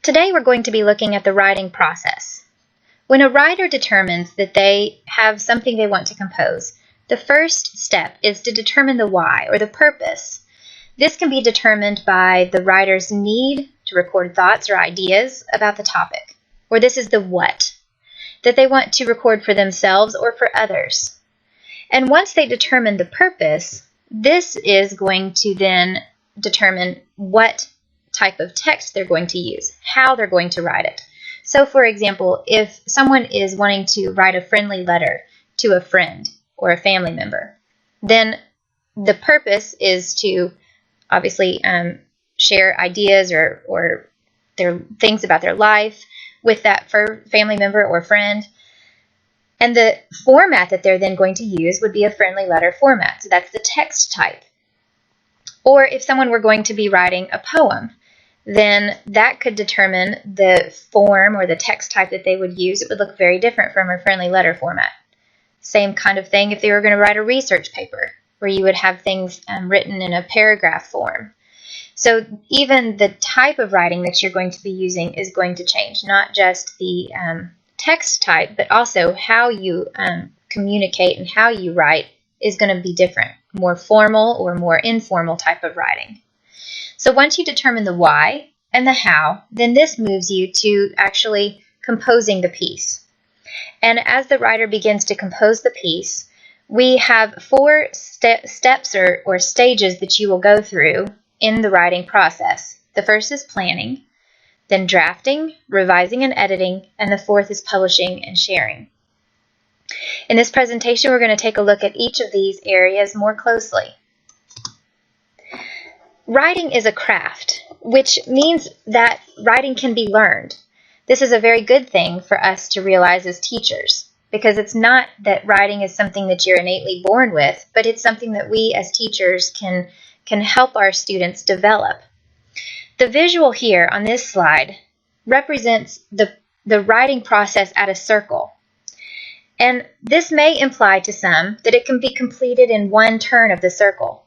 Today we're going to be looking at the writing process. When a writer determines that they have something they want to compose, the first step is to determine the why, or the purpose. This can be determined by the writer's need to record thoughts or ideas about the topic, or this is the what, that they want to record for themselves or for others. And once they determine the purpose, this is going to then determine what type of text they're going to use, how they're going to write it. So, for example, if someone is wanting to write a friendly letter to a friend or a family member, then the purpose is to obviously share ideas or their things about their life with that family member or friend. And the format that they're then going to use would be a friendly letter format. So that's the text type. Or if someone were going to be writing a poem, then that could determine the form or the text type that they would use. It would look very different from a friendly letter format. Same kind of thing if they were going to write a research paper, where you would have things written in a paragraph form. So even the type of writing that you're going to be using is going to change, not just the text type, but also how you communicate and how you write is going to be different, more formal or more informal type of writing. So once you determine the why and the how, then this moves you to actually composing the piece. And as the writer begins to compose the piece, we have four steps or stages that you will go through in the writing process. The first is planning, then drafting, revising and editing, and the fourth is publishing and sharing. In this presentation, we're going to take a look at each of these areas more closely. Writing is a craft, which means that writing can be learned. This is a very good thing for us to realize as teachers, because it's not that writing is something that you're innately born with, but it's something that we as teachers can help our students develop. The visual here on this slide represents the writing process at a circle. And this may imply to some that it can be completed in one turn of the circle.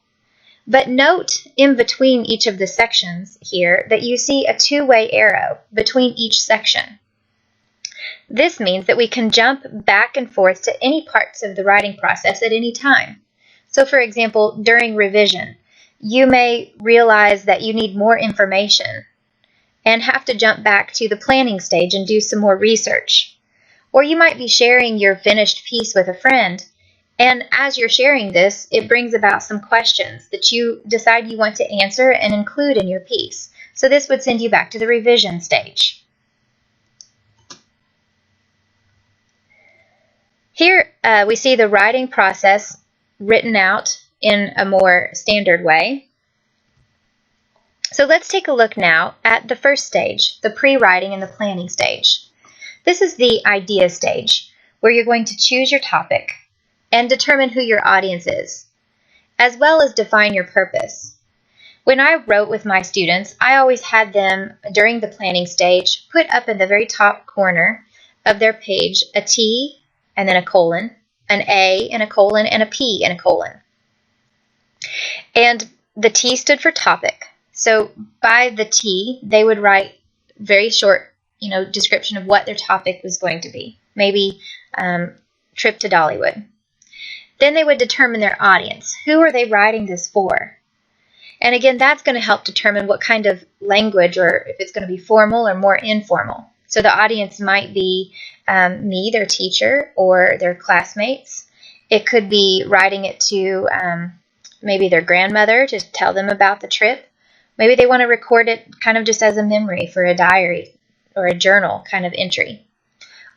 But note in between each of the sections here that you see a two-way arrow between each section. This means that we can jump back and forth to any parts of the writing process at any time. So for example, during revision, you may realize that you need more information and have to jump back to the planning stage and do some more research. Or you might be sharing your finished piece with a friend, and as you're sharing this, it brings about some questions that you decide you want to answer and include in your piece. So this would send you back to the revision stage. Here we see the writing process written out in a more standard way. So let's take a look now at the first stage, the pre-writing and the planning stage. This is the idea stage, where you're going to choose your topic and determine who your audience is, as well as define your purpose. When I wrote with my students, I always had them, during the planning stage, put up in the very top corner of their page a T and then a colon, an A and a colon, and a P and a colon. And the T stood for topic. So by the T, they would write very short, description of what their topic was going to be. Maybe trip to Dollywood. Then they would determine their audience. Who are they writing this for? And again, that's going to help determine what kind of language, or if it's going to be formal or more informal. So the audience might be me, their teacher, or their classmates. It could be writing it to maybe their grandmother to tell them about the trip. Maybe they want to record it kind of just as a memory for a diary or a journal kind of entry.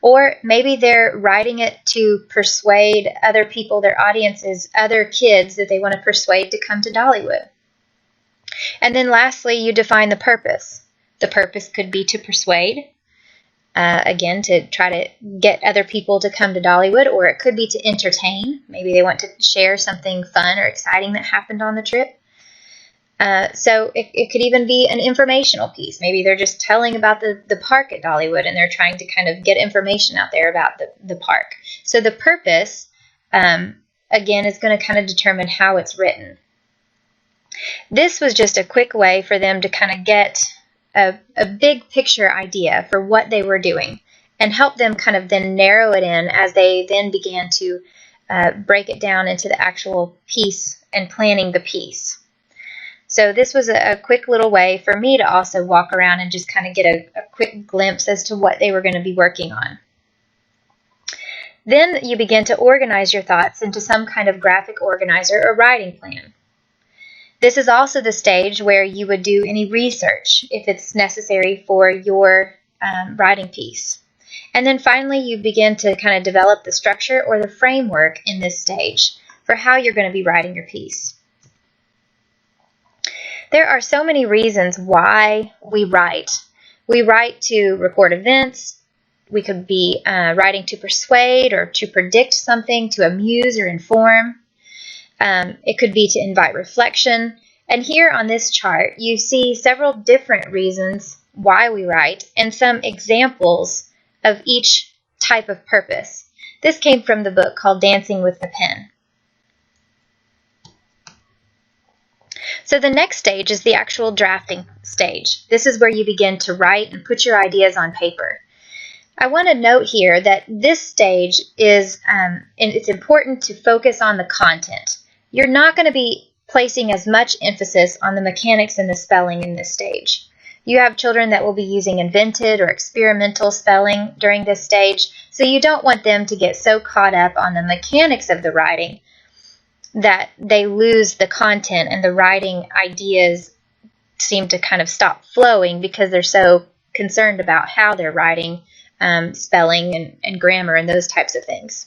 Or maybe they're writing it to persuade other people, their audiences, other kids that they want to persuade to come to Dollywood. And then lastly, you define the purpose. The purpose could be to persuade, again, to try to get other people to come to Dollywood, or it could be to entertain. Maybe they want to share something fun or exciting that happened on the trip. So it could even be an informational piece. Maybe they're just telling about the park at Dollywood, and they're trying to kind of get information out there about the park. So the purpose, again, is going to kind of determine how it's written. This was just a quick way for them to kind of get a big picture idea for what they were doing and help them kind of then narrow it in as they then began to break it down into the actual piece and planning the piece. So this was a quick little way for me to also walk around and just kind of get a quick glimpse as to what they were going to be working on. Then you begin to organize your thoughts into some kind of graphic organizer or writing plan. This is also the stage where you would do any research if it's necessary for your writing piece. And then finally, you begin to kind of develop the structure or the framework in this stage for how you're going to be writing your piece. There are so many reasons why we write. We write to record events. We could be writing to persuade or to predict something, to amuse or inform. It could be to invite reflection. And here on this chart, you see several different reasons why we write and some examples of each type of purpose. This came from the book called Dancing with the Pen. So the next stage is the actual drafting stage. This is where you begin to write and put your ideas on paper. I want to note here that this stage is, and it's important to focus on the content. You're not going to be placing as much emphasis on the mechanics and the spelling in this stage. You have children that will be using invented or experimental spelling during this stage, so you don't want them to get so caught up on the mechanics of the writing that they lose the content and the writing ideas seem to kind of stop flowing because they're so concerned about how they're writing, spelling and grammar and those types of things.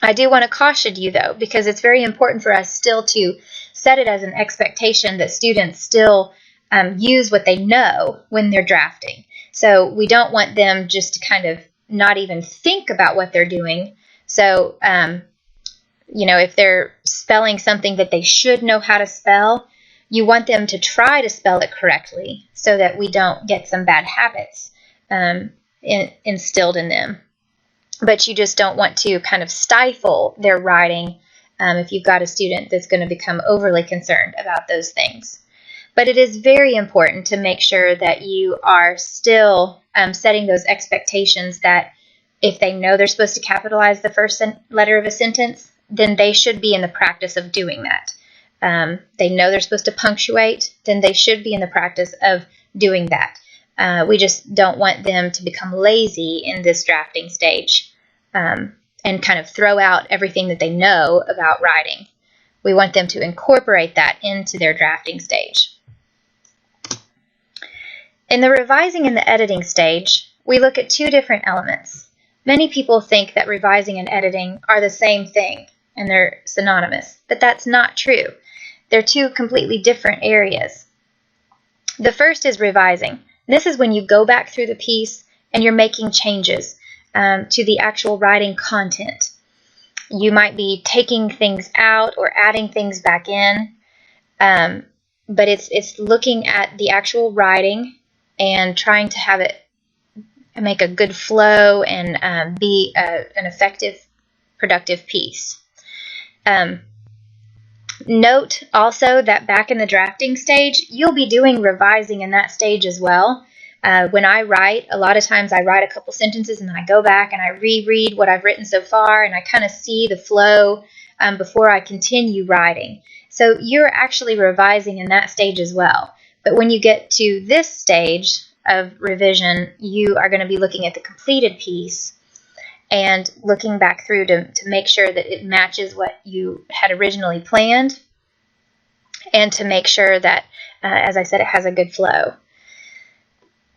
I do want to caution you, though, because it's very important for us still to set it as an expectation that students still use what they know when they're drafting. So we don't want them just to kind of not even think about what they're doing. So, if they're spelling something that they should know how to spell, you want them to try to spell it correctly so that we don't get some bad habits instilled in them. But you just don't want to kind of stifle their writing if you've got a student that's going to become overly concerned about those things. But it is very important to make sure that you are still setting those expectations that if they know they're supposed to capitalize the first letter of a sentence, then they should be in the practice of doing that. They know they're supposed to punctuate, then they should be in the practice of doing that. We just don't want them to become lazy in this drafting stage and kind of throw out everything that they know about writing. We want them to incorporate that into their drafting stage. In the revising and the editing stage, we look at two different elements. Many people think that revising and editing are the same thing and they're synonymous, but that's not true. They're two completely different areas. The first is revising. This is when you go back through the piece and you're making changes to the actual writing content. You might be taking things out or adding things back in, but it's looking at the actual writing and trying to have it make a good flow and be an effective, productive piece. Note also that back in the drafting stage, you'll be doing revising in that stage as well. When I write, a lot of times I write a couple sentences and then I go back and I reread what I've written so far and I kind of see the flow before I continue writing. So you're actually revising in that stage as well. But when you get to this stage of revision, you are going to be looking at the completed piece and looking back through to make sure that it matches what you had originally planned and to make sure that, as I said, it has a good flow.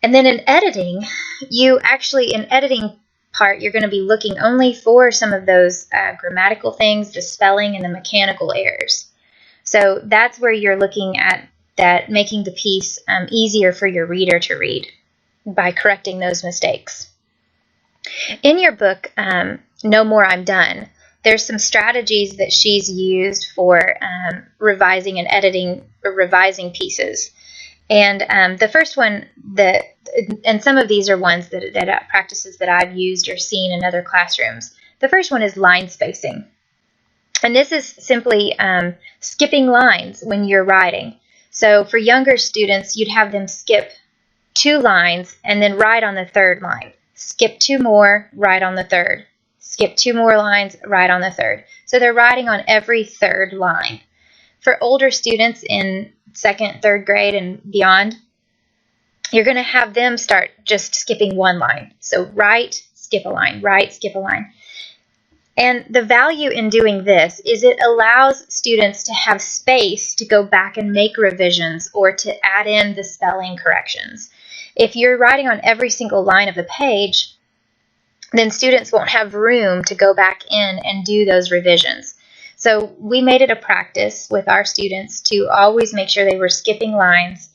And then in editing, in editing part, you're going to be looking only for some of those grammatical things, the spelling and the mechanical errors. So that's where you're looking at that, making the piece easier for your reader to read by correcting those mistakes. In your book, No More I'm Done, there's some strategies that she's used for revising and editing or revising pieces. And the first one, and some of these are ones that practices that I've used or seen in other classrooms. The first one is line spacing. And this is simply skipping lines when you're writing. So for younger students, you'd have them skip 2 lines, and then write on the 3rd line. Skip 2 more, write on the 3rd. Skip 2 more lines, write on the 3rd. So they're writing on every 3rd line. For older students in 2nd, 3rd grade and beyond, you're going to have them start just skipping 1 line. So write, skip a line, write, skip a line. And the value in doing this is it allows students to have space to go back and make revisions or to add in the spelling corrections. If you're writing on every single line of the page, then students won't have room to go back in and do those revisions. So we made it a practice with our students to always make sure they were skipping lines.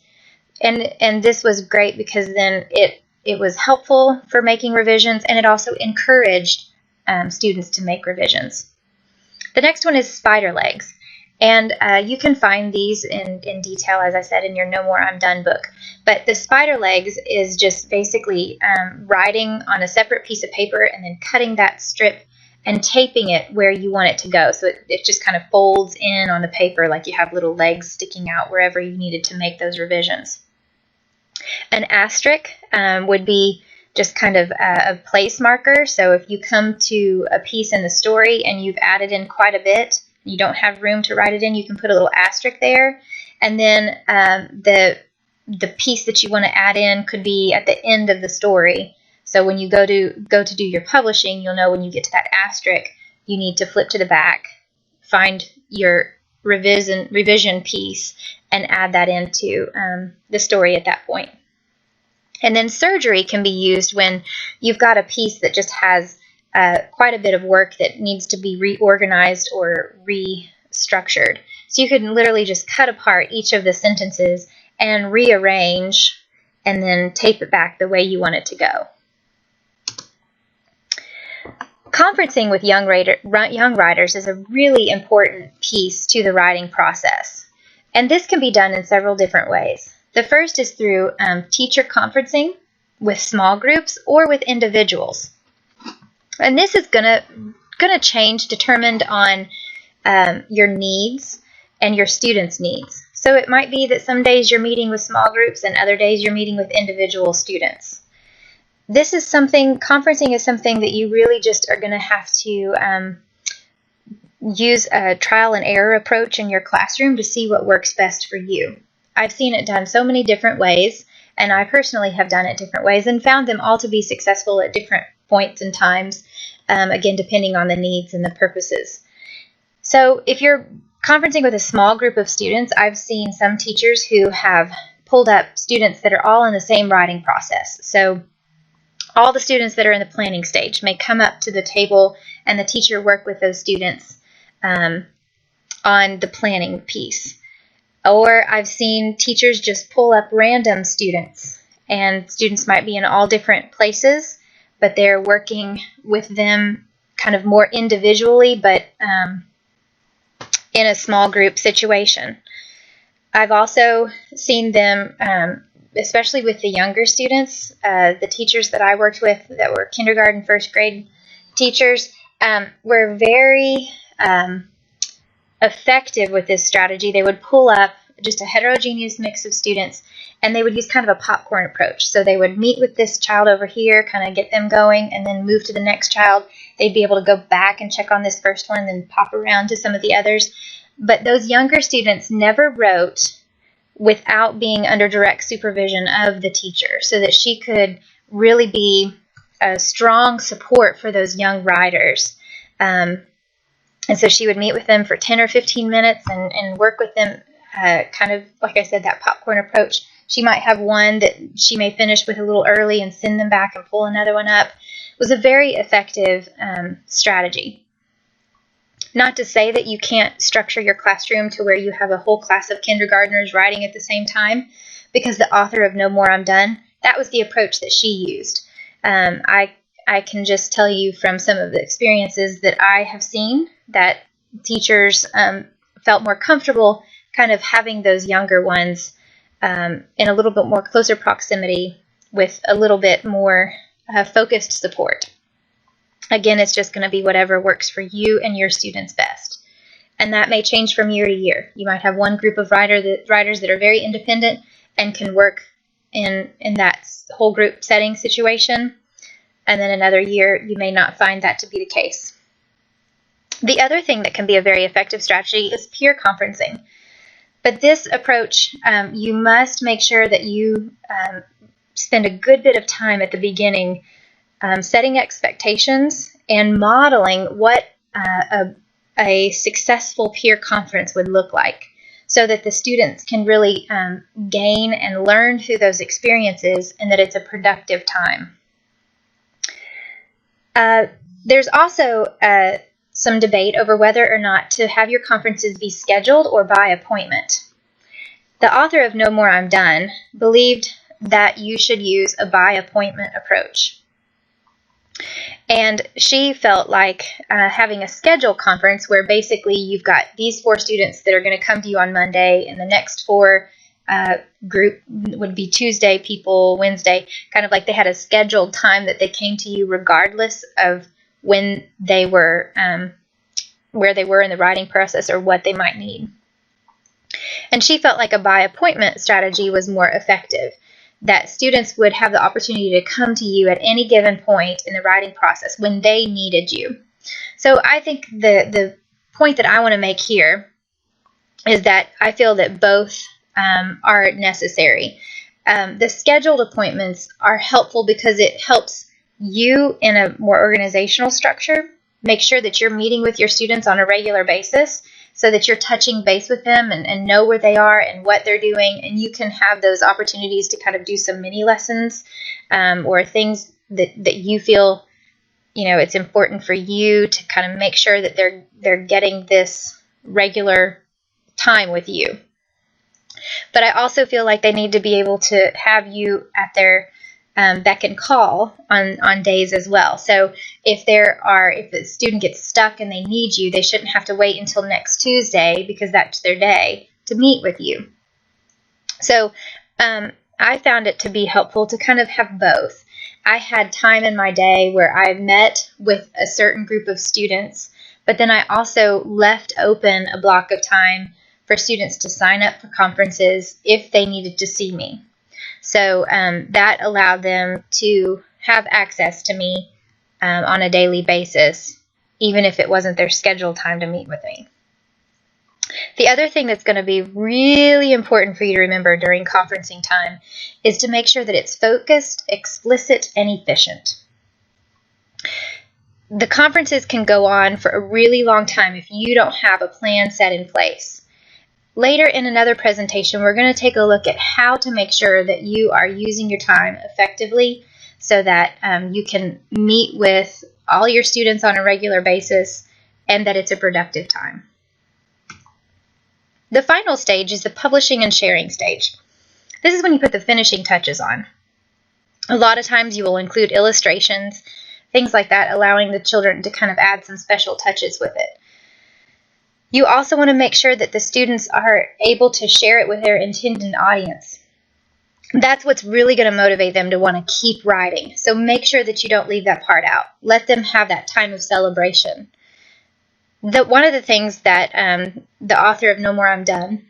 And this was great because then it was helpful for making revisions, and it also encouraged students to make revisions. The next one is spider legs, and you can find these in detail, as I said, in your No More I'm Done book. But the spider legs is just basically writing on a separate piece of paper and then cutting that strip and taping it where you want it to go. So it just kind of folds in on the paper like you have little legs sticking out wherever you needed to make those revisions. An asterisk would be just kind of a place marker. So if you come to a piece in the story and you've added in quite a bit, you don't have room to write it in, you can put a little asterisk there. And then the piece that you want to add in could be at the end of the story. So when you go to do your publishing, you'll know when you get to that asterisk, you need to flip to the back, find your revision piece, and add that into the story at that point. And then surgery can be used when you've got a piece that just has quite a bit of work that needs to be reorganized or restructured. So you can literally just cut apart each of the sentences and rearrange and then tape it back the way you want it to go. Conferencing with young writers is a really important piece to the writing process. And this can be done in several different ways. The first is through teacher conferencing with small groups or with individuals. And this is gonna change determined on your needs and your students' needs. So it might be that some days you're meeting with small groups and other days you're meeting with individual students. Conferencing is something that you really just are going to have to use a trial and error approach in your classroom to see what works best for you. I've seen it done so many different ways, and I personally have done it different ways and found them all to be successful at different points and times, again, depending on the needs and the purposes. So if you're conferencing with a small group of students, I've seen some teachers who have pulled up students that are all in the same writing process. So all the students that are in the planning stage may come up to the table and the teacher work with those students on the planning piece. Or I've seen teachers just pull up random students, and students might be in all different places, but they're working with them kind of more individually, but in a small group situation. I've also seen them, especially with the younger students, the teachers that I worked with that were kindergarten, first grade teachers, were very effective with this strategy. They would pull up just a heterogeneous mix of students, and they would use kind of a popcorn approach. So they would meet with this child over here, kind of get them going, and then move to the next child. They'd be able to go back and check on this first one and then pop around to some of the others. But those younger students never wrote without being under direct supervision of the teacher, so that she could really be a strong support for those young writers. And so she would meet with them for 10 or 15 minutes and work with them, kind of, like I said, that popcorn approach. She might have one that she may finish with a little early and send them back and pull another one up. It was a very effective strategy. Not to say that you can't structure your classroom to where you have a whole class of kindergartners writing at the same time, because the author of No More I'm Done, that was the approach that she used. I can just tell you from some of the experiences that I have seen that teachers felt more comfortable kind of having those younger ones in a little bit more closer proximity with a little bit more focused support. Again, it's just going to be whatever works for you and your students best. And that may change from year to year. You might have one group of writers that are very independent and can work in that whole group setting situation, and then another year you may not find that to be the case. The other thing that can be a very effective strategy is peer conferencing. But this approach, you must make sure that you spend a good bit of time at the beginning setting expectations and modeling what a successful peer conference would look like, so that the students can really gain and learn through those experiences, and that it's a productive time. There's also some debate over whether or not to have your conferences be scheduled or by appointment. The author of No More I'm Done believed that you should use a by appointment approach. And she felt like having a scheduled conference where basically you've got these 4 students that are going to come to you on Monday, and the next 4 group would be Tuesday, people Wednesday, kind of like they had a scheduled time that they came to you regardless of when they were, where they were in the writing process or what they might need. And she felt like a by appointment strategy was more effective, that students would have the opportunity to come to you at any given point in the writing process when they needed you. So I think the point that I want to make here is that I feel that both are necessary. The scheduled appointments are helpful because it helps you in a more organizational structure make sure that you're meeting with your students on a regular basis, so that you're touching base with them and know where they are and what they're doing, and you can have those opportunities to kind of do some mini lessons or things that you feel, it's important for you to kind of make sure that they're getting this regular time with you. But I also feel like they need to be able to have you at their beck and call on days as well. So if a student gets stuck and they need you, they shouldn't have to wait until next Tuesday, because that's their day, to meet with you. So I found it to be helpful to kind of have both. I had time in my day where I met with a certain group of students, but then I also left open a block of time for students to sign up for conferences if they needed to see me. So that allowed them to have access to me on a daily basis, even if it wasn't their scheduled time to meet with me. The other thing that's going to be really important for you to remember during conferencing time is to make sure that it's focused, explicit, and efficient. The conferences can go on for a really long time if you don't have a plan set in place. Later in another presentation, we're going to take a look at how to make sure that you are using your time effectively so that you can meet with all your students on a regular basis and that it's a productive time. The final stage is the publishing and sharing stage. This is when you put the finishing touches on. A lot of times you will include illustrations, things like that, allowing the children to kind of add some special touches with it. You also want to make sure that the students are able to share it with their intended audience. That's what's really going to motivate them to want to keep writing. So make sure that you don't leave that part out. Let them have that time of celebration. One of the things that the author of No More I'm Done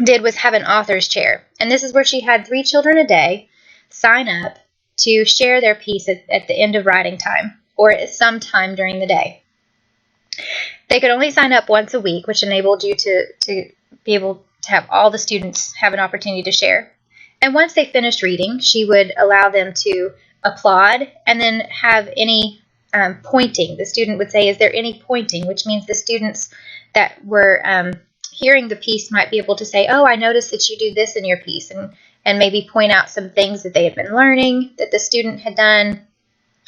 did was have an author's chair. And this is where she had 3 children a day sign up to share their piece at the end of writing time or at some time during the day. They could only sign up once a week, which enabled you to be able to have all the students have an opportunity to share. And once they finished reading, she would allow them to applaud and then have any pointing. The student would say, is there any pointing? Which means the students that were hearing the piece might be able to say, oh, I noticed that you do this in your piece, and maybe point out some things that they had been learning that the student had done,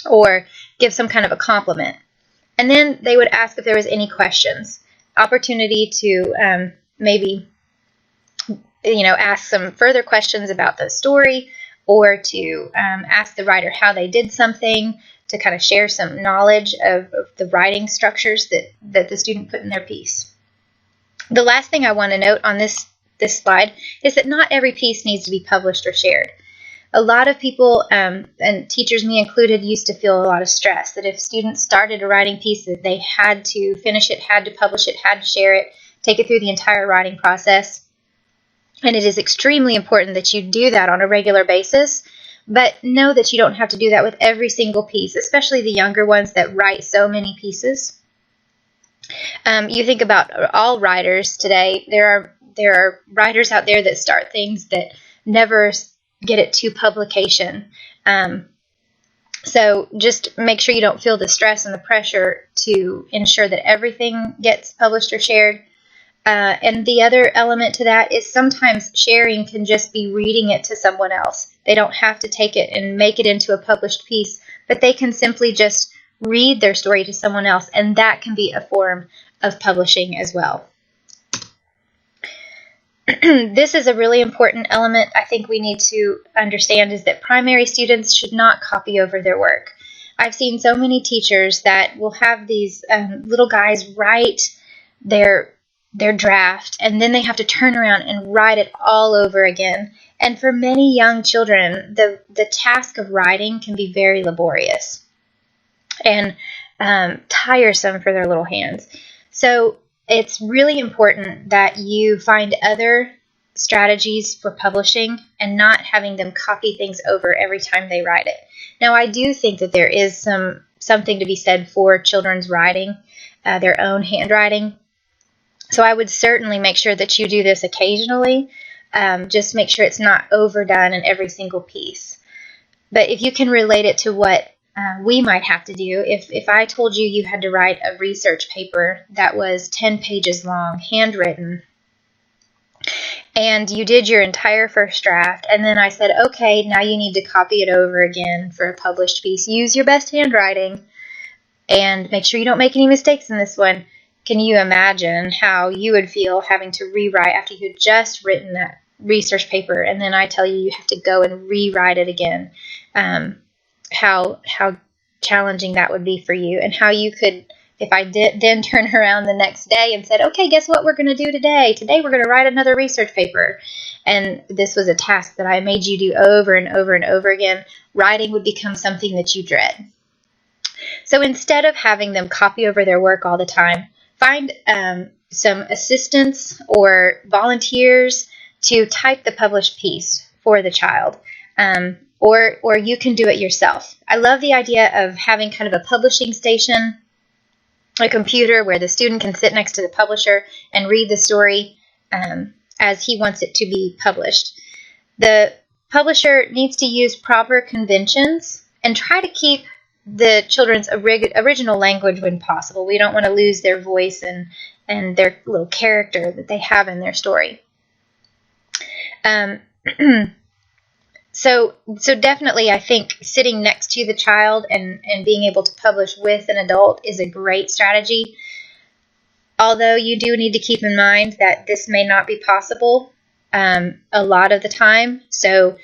or give some kind of a compliment. And then they would ask if there was any questions. Opportunity to maybe, ask some further questions about the story, or to ask the writer how they did something, to kind of share some knowledge of the writing structures that the student put in their piece. The last thing I want to note on this slide is that not every piece needs to be published or shared. A lot of people, and teachers, me included, used to feel a lot of stress that if students started a writing piece that they had to finish it, had to publish it, had to share it, take it through the entire writing process. And it is extremely important that you do that on a regular basis, but know that you don't have to do that with every single piece, especially the younger ones that write so many pieces. You think about all writers today. There are writers out there that start things that never get it to publication. So just make sure you don't feel the stress and the pressure to ensure that everything gets published or shared. And the other element to that is sometimes sharing can just be reading it to someone else. They don't have to take it and make it into a published piece, but they can simply just read their story to someone else, and that can be a form of publishing as well. This is a really important element I think we need to understand, is that primary students should not copy over their work. I've seen so many teachers that will have these little guys write their draft, and then they have to turn around and write it all over again. And for many young children, the task of writing can be very laborious and tiresome for their little hands. So it's really important that you find other strategies for publishing and not having them copy things over every time they write it. Now, I do think that there is something to be said for children's writing, their own handwriting. So I would certainly make sure that you do this occasionally. Just make sure it's not overdone in every single piece. But if you can relate it to what we might have to do, if I told you you had to write a research paper that was 10 pages long, handwritten, and you did your entire first draft, and then I said, okay, now you need to copy it over again for a published piece. Use your best handwriting and make sure you don't make any mistakes in this one. Can you imagine how you would feel having to rewrite after you had just written that research paper, and then I tell you have to go and rewrite it again? How challenging that would be for you, and how you could, if I did then turn around the next day and said, okay, guess what we're going to do today? Today we're going to write another research paper. And this was a task that I made you do over and over and over again. Writing would become something that you dread. So instead of having them copy over their work all the time, find some assistants or volunteers to type the published piece for the child. Or you can do it yourself. I love the idea of having kind of a publishing station, a computer where the student can sit next to the publisher and read the story as he wants it to be published. The publisher needs to use proper conventions and try to keep the children's original language when possible. We don't want to lose their voice and their little character that they have in their story. So definitely I think sitting next to the child and being able to publish with an adult is a great strategy. Although you do need to keep in mind that this may not be possible a lot of the time. So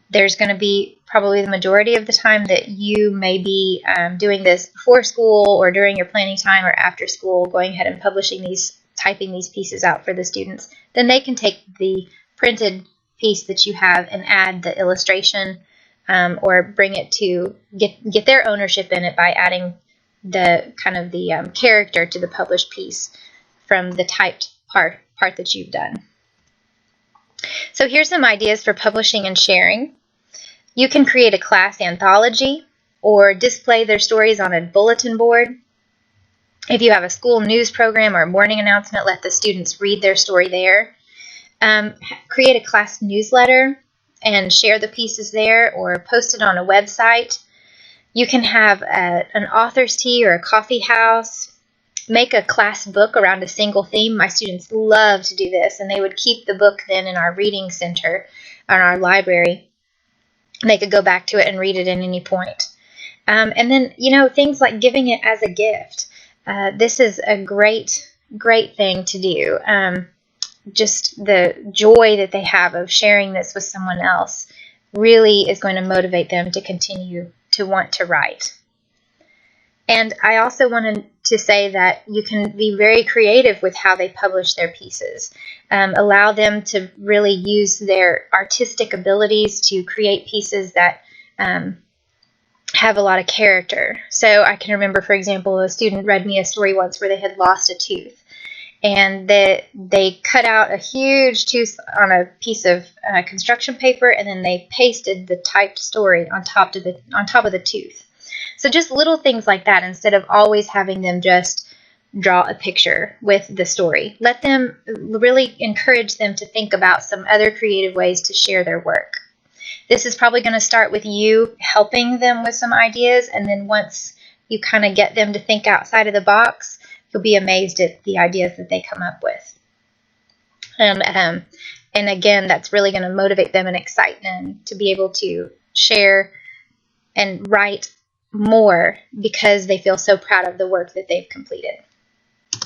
there's going to be probably the majority of the time that you may be doing this before school or during your planning time or after school, going ahead and typing these pieces out for the students. Then they can take the printed piece that you have and add the illustration or bring it to get their ownership in it by adding the kind of the character to the published piece from the typed part that you've done. So here's some ideas for publishing and sharing. You can create a class anthology or display their stories on a bulletin board. If you have a school news program or a morning announcement, let the students read their story there. Create a class newsletter and share the pieces there or post it on a website. You can have an author's tea or a coffee house. Make a class book around a single theme. My students love to do this, and they would keep the book then in our reading center or our library. They could go back to it and read it at any point. And then, things like giving it as a gift. This is a great thing to do. Just the joy that they have of sharing this with someone else really is going to motivate them to continue to want to write. And I also wanted to say that you can be very creative with how they publish their pieces. Allow them to really use their artistic abilities to create pieces that have a lot of character. So I can remember, for example, a student read me a story once where they had lost a tooth. and they cut out a huge tooth on a piece of construction paper, and then they pasted the typed story on top of the tooth. So just little things like that, instead of always having them just draw a picture with the story. Let them really encourage them to think about some other creative ways to share their work. This is probably going to start with you helping them with some ideas, and then once you kind of get them to think outside of the box, you'll be amazed at the ideas that they come up with. And again, that's really going to motivate them and excite them to be able to share and write more because they feel so proud of the work that they've completed.